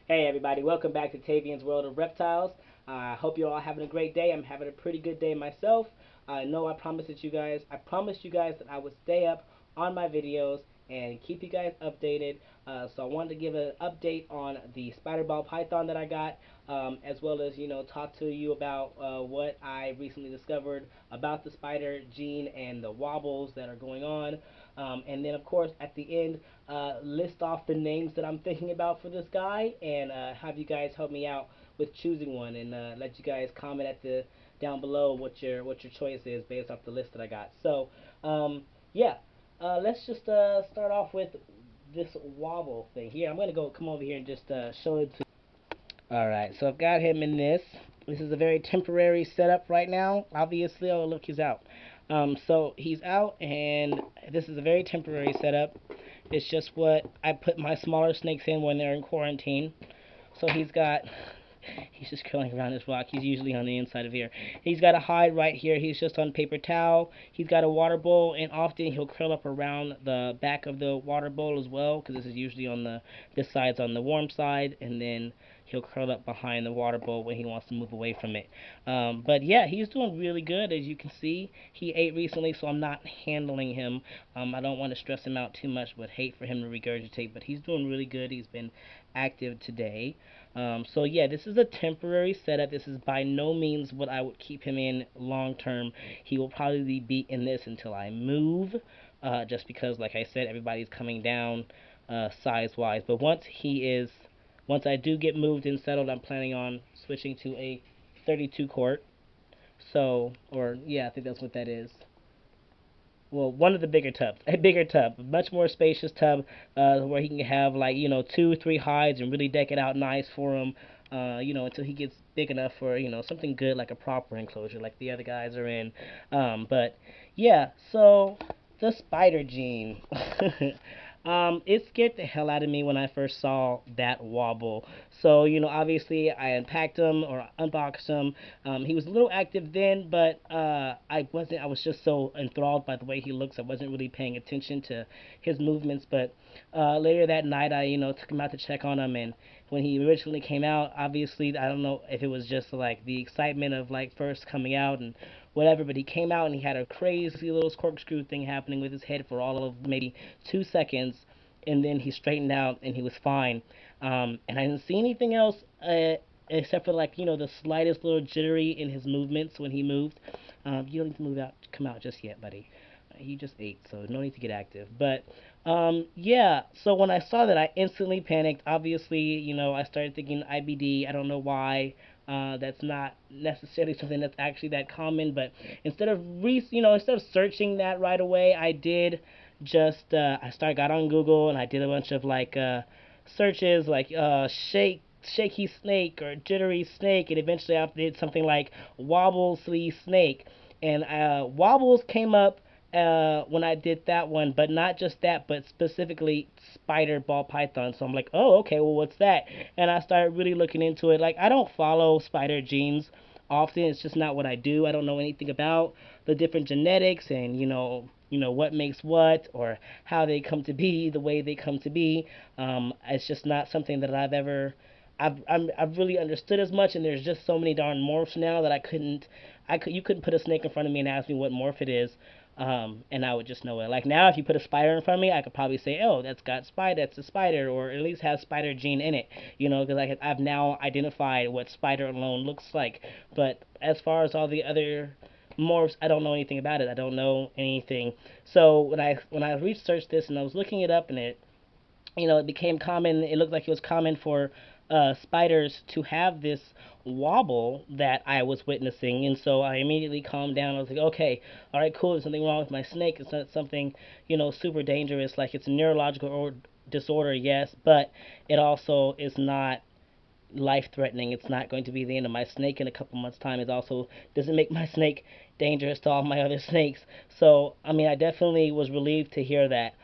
Hey everybody, welcome back to Tavian's World of Reptiles. I hope you're all having a great day. I'm having a pretty good day myself. I know I promised you guys that I would stay up on my videos and keep you guys updated. So I wanted to give an update on the spider ball python that I got, as well as talk to you about what I recently discovered about the spider gene and the wobbles that are going on. And then of course at the end, list off the names that I'm thinking about for this guy, and have you guys help me out with choosing one, and let you guys comment at the down below what your choice is based off the list that I got. So yeah, let's just start off with this wobble thing here. I'm gonna go come over here and just show it to. All right, so I've got him in this. This is a very temporary setup right now. Obviously, oh look, he's out. So he's out, and this is a very temporary setup. It's just what I put my smaller snakes in when they're in quarantine. So he's just curling around this rock. He's usually on the inside of here. He's got a hide right here. He's just on paper towel. He's got a water bowl, and often he'll curl up around the back of the water bowl as well, because this is usually on this side's on the warm side, and then he'll curl up behind the water bowl when he wants to move away from it. But yeah, he's doing really good, as you can see. He ate recently, so I'm not handling him. I don't want to stress him out too much, but hate for him to regurgitate. But he's doing really good. He's been active today. So yeah, this is a temporary setup. This is by no means what I would keep him in long term. He will probably be in this until I move, just because, like I said, everybody's coming down size wise. But once I do get moved and settled, I'm planning on switching to a 32 quart. So, or yeah, I think that's what that is. Well, one of the bigger tubs, a bigger tub, a much more spacious tub, where he can have like 2, 3 hides and really deck it out nice for him. Until he gets big enough for something good like a proper enclosure like the other guys are in. But yeah, so the spider gene. It scared the hell out of me when I first saw that wobble. So, obviously I unpacked him or unboxed him. He was a little active then, but I was just so enthralled by the way he looks, I wasn't really paying attention to his movements. But later that night, I, took him out to check on him, and when he originally came out, obviously, I don't know if it was just like the excitement of like first coming out and whatever, but he came out and he had a crazy little corkscrew thing happening with his head for all of maybe 2 seconds, and then he straightened out and he was fine. And I didn't see anything else except for like the slightest little jittery in his movements when he moved. You don't need to come out just yet, buddy. You just ate, so no need to get active. But yeah, so when I saw that, I instantly panicked. Obviously, I started thinking IBD. I don't know why. That's not necessarily something that's actually that common, but instead of searching that right away, I did just got on Google and I did a bunch of like searches like shaky snake or jittery snake, and eventually I did something like wobblesly snake, and wobbles came up when I did that one, but not just that, but specifically spider ball python. So I'm like, oh, okay, well, what's that? And I started really looking into it. Like, I don't follow spider genes often. It's just not what I do. I don't know anything about the different genetics and what makes what or how they come to be the way they come to be. It's just not something that I've really understood as much, and there's just so many darn morphs now that you couldn't put a snake in front of me and ask me what morph it is, and I would just know it. Like now, if you put a spider in front of me, I could probably say, oh, that's a spider, or at least has spider gene in it, because I've now identified what spider alone looks like. But as far as all the other morphs, I don't know anything about it. I don't know anything. So when I researched this and I was looking it up, and it became common. It looked like it was common for spiders to have this wobble that I was witnessing, and so I immediately calmed down. I was like, okay, all right, cool. There's something wrong with my snake. It's not something super dangerous. Like it's a neurological disorder, yes, but it also is not life threatening. It's not going to be the end of my snake in a couple months' time. It also doesn't make my snake dangerous to all my other snakes. So, I mean, I definitely was relieved to hear that.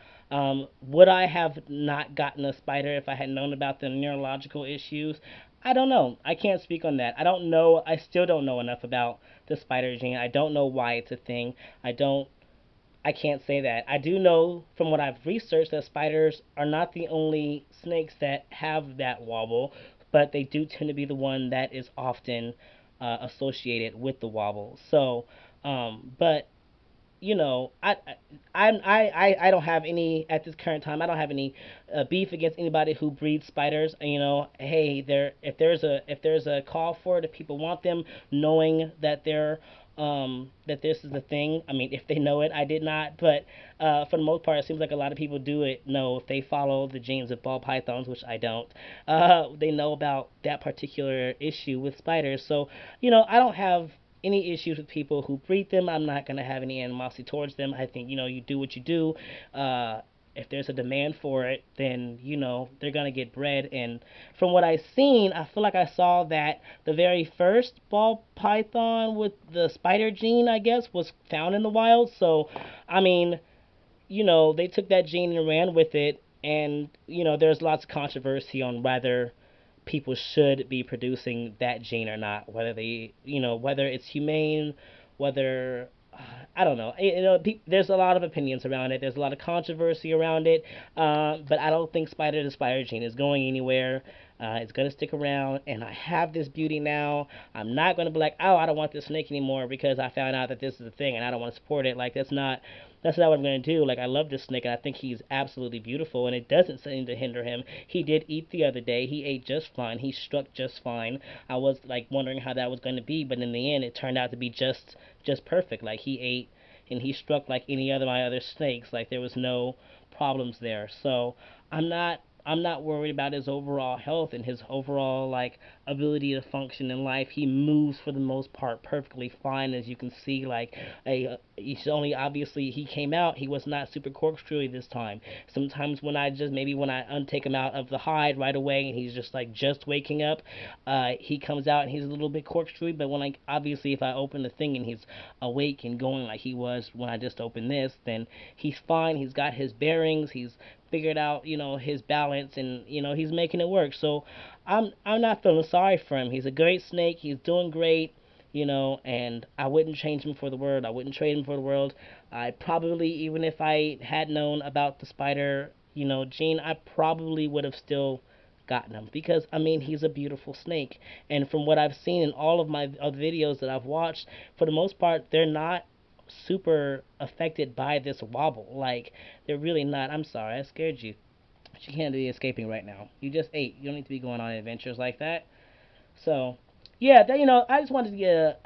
Would I have not gotten a spider if I had known about the neurological issues? I don't know. I can't speak on that. I don't know. I still don't know enough about the spider gene. I don't know why it's a thing. I don't I can't say that. I do know from what I've researched that spiders are not the only snakes that have that wobble, but they do tend to be the one that is often associated with the wobble. So, but you know, I don't have any at this current time. I don't have any beef against anybody who breeds spiders. You know, hey, there if there's a call for it, if people want them, knowing that they're that this is the thing. I mean, if they know it, I did not, but for the most part, it seems like a lot of people do it. Know if they follow the genes of ball pythons, which I don't. They know about that particular issue with spiders. So, you know, I don't have any issues with people who breed them. I'm not going to have any animosity towards them. I think, you know, you do what you do. If there's a demand for it, then, you know, they're going to get bred. And from what I've seen, I feel like I saw that the very first ball python with the spider gene, I guess, was found in the wild. So, I mean, you know, they took that gene and ran with it. And, you know, there's lots of controversy on whether people should be producing that gene or not, whether they, you know, whether it's humane, whether I don't know. You know, there's a lot of opinions around it. There's a lot of controversy around it. But I don't think Spider the Spider Gene is going anywhere. It's gonna stick around, and I have this beauty now. I'm not gonna be like, oh, I don't want this snake anymore because I found out that this is a thing, and I don't want to support it. Like that's not what I'm gonna do. Like I love this snake, and I think he's absolutely beautiful, and it doesn't seem to hinder him. He did eat the other day. He ate just fine. He struck just fine. I was like wondering how that was gonna be, but in the end, it turned out to be just perfect. Like he ate and he struck like any other my other snakes. Like there was no problems there. So I'm not worried about his overall health and his overall like ability to function in life. He moves for the most part perfectly fine, as you can see. Like he's only obviously he came out. He was not super corkscrewy this time. Sometimes when I just maybe when I untake him out of the hide right away and he's just like just waking up, he comes out and he's a little bit corkscrewy. But when like obviously if I open the thing and he's awake and going like he was when I just opened this, then he's fine. He's got his bearings. He's figured out, you know, his balance, and you know he's making it work. So I'm not feeling sorry for him. He's a great snake. He's doing great, you know, and I wouldn't change him for the world. I wouldn't trade him for the world. I probably, even if I had known about the spider, you know, gene, I probably would have still gotten him because I mean he's a beautiful snake, and from what I've seen in all of my other videos that I've watched, for the most part, they're not super affected by this wobble. Like they're really not. I'm sorry, I scared you. But you can't be escaping right now. You just ate. You don't need to be going on adventures like that. So, yeah, that, you know, I just wanted to get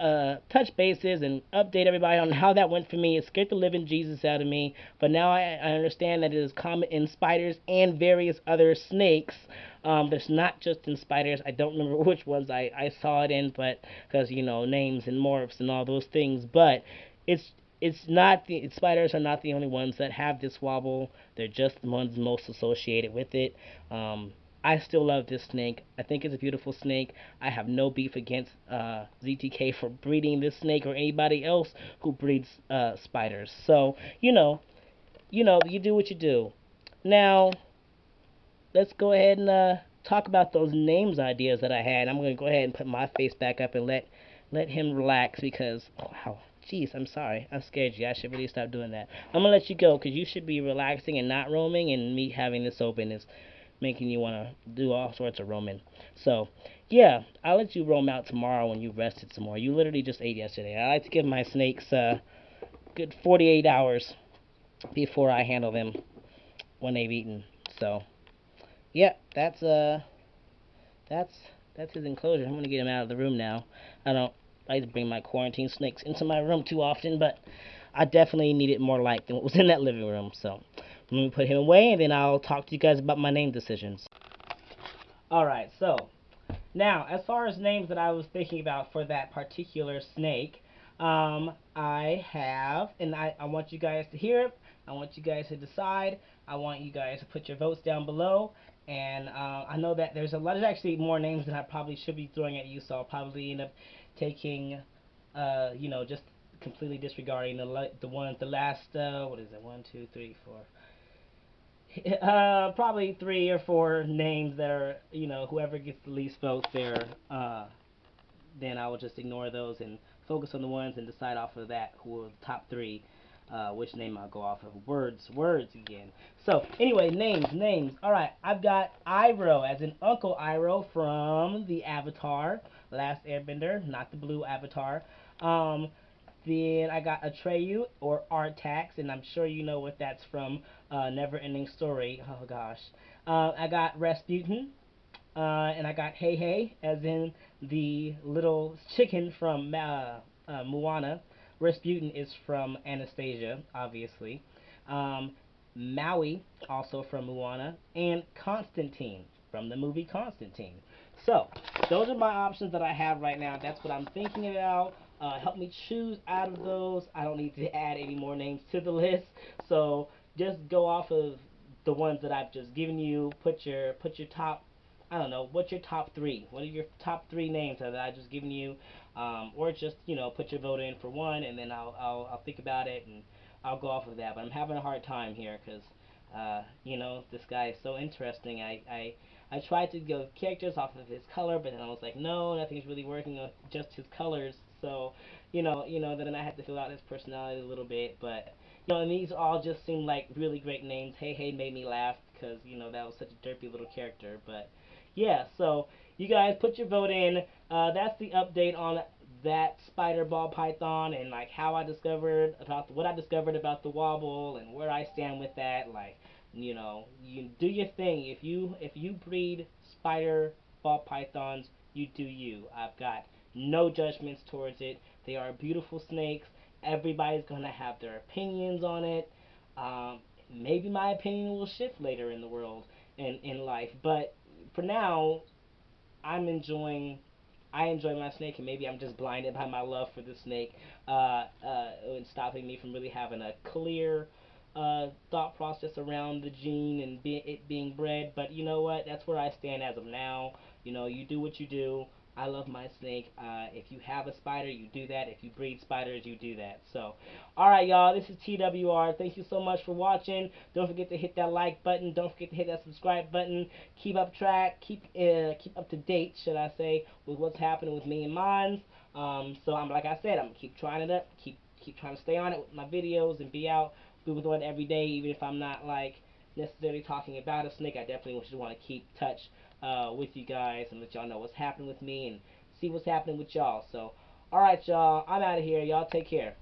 touch bases and update everybody on how that went for me. It scared the living Jesus out of me, but now I understand that it is common in spiders and various other snakes. There's not just in spiders. I don't remember which ones I saw it in, but because you know names and morphs and all those things. But it's it's not the spiders are not the only ones that have this wobble. They're just the ones most associated with it. I still love this snake. I think it's a beautiful snake. I have no beef against ZTK for breeding this snake or anybody else who breeds spiders. So you do what you do. Now let's go ahead and talk about those names ideas that I had. I'm gonna go ahead and put my face back up and let him relax because oh, wow, jeez, I'm sorry, I scared you. I should really stop doing that. I'm gonna let you go because you should be relaxing and not roaming, and me having this open is making you want to do all sorts of roaming. So, yeah, I'll let you roam out tomorrow when you've rested some more. You literally just ate yesterday. I like to give my snakes good 48 hours before I handle them when they've eaten. So, yeah, that's that's his enclosure. I'm gonna get him out of the room now. I don't like to bring my quarantine snakes into my room too often, but I definitely needed more light than what was in that living room. So let me put him away, and then I'll talk to you guys about my name decisions. Alright, so now as far as names that I was thinking about for that particular snake, I have, and I want you guys to hear it. I want you guys to decide. I want you guys to put your votes down below. And I know that there's actually more names than I probably should be throwing at you, so I'll probably end up taking, just completely disregarding the last, what is it, one, two, three, four, probably three or four names that are, whoever gets the least votes there, then I will just ignore those and focus on the ones and decide off of that who are the top three. which name I'll go off of. Words again. So anyway, names. All right, I've got Iroh, as in Uncle Iroh from the Avatar, Last Airbender, not the blue Avatar. Um, then I got Atreyu, or Artax, and I'm sure you know what that's from. Never Ending Story. Oh gosh. I got Rasputin, and I got Heya, as in the little chicken from Moana. Rasputin is from Anastasia, obviously. Um, Maui, also from Moana, and Constantine from the movie Constantine. So, those are my options that I have right now. That's what I'm thinking about. Help me choose out of those. I don't need to add any more names to the list. So, just go off of the ones that I've just given you. Put your top, I don't know, what's your top three? What are your top three names that I just given you? Or just, put your vote in for one, and then I'll think about it, and I'll go off of that. But I'm having a hard time here because, this guy is so interesting. I tried to go characters off of his color, but then I was like, no, nothing's really working with just his colors. So, then I had to fill out his personality a little bit. But, and these all just seem like really great names. Hey made me laugh because, that was such a derpy little character. But, yeah, so you guys put your vote in. That's the update on that spider ball python, and like how I discovered about what I discovered about the wobble and where I stand with that. Like, you do your thing. If you breed spider ball pythons, you do you. I've got no judgments towards it. They are beautiful snakes. Everybody's gonna have their opinions on it. Maybe my opinion will shift later in the world and in life, but for now, I'm enjoying. I enjoy my snake, and maybe I'm just blinded by my love for the snake, and stopping me from really having a clear thought process around the gene and it being bred. But you know what? That's where I stand as of now. You do what you do. I love my snake. If you have a spider, you do that. If you breed spiders, you do that. So, alright, y'all. This is TWR. Thank you so much for watching. Don't forget to hit that like button. Don't forget to hit that subscribe button. Keep up track. Keep up to date, should I say, with what's happening with me and mine. So I'm like I said, I'm gonna keep trying it up. Keep trying to stay on it with my videos and be with one every day, even if I'm not like necessarily talking about a snake. I definitely just want to keep touch with you guys and let y'all know what's happening with me and see what's happening with y'all. So, alright, y'all. I'm out of here. Y'all take care.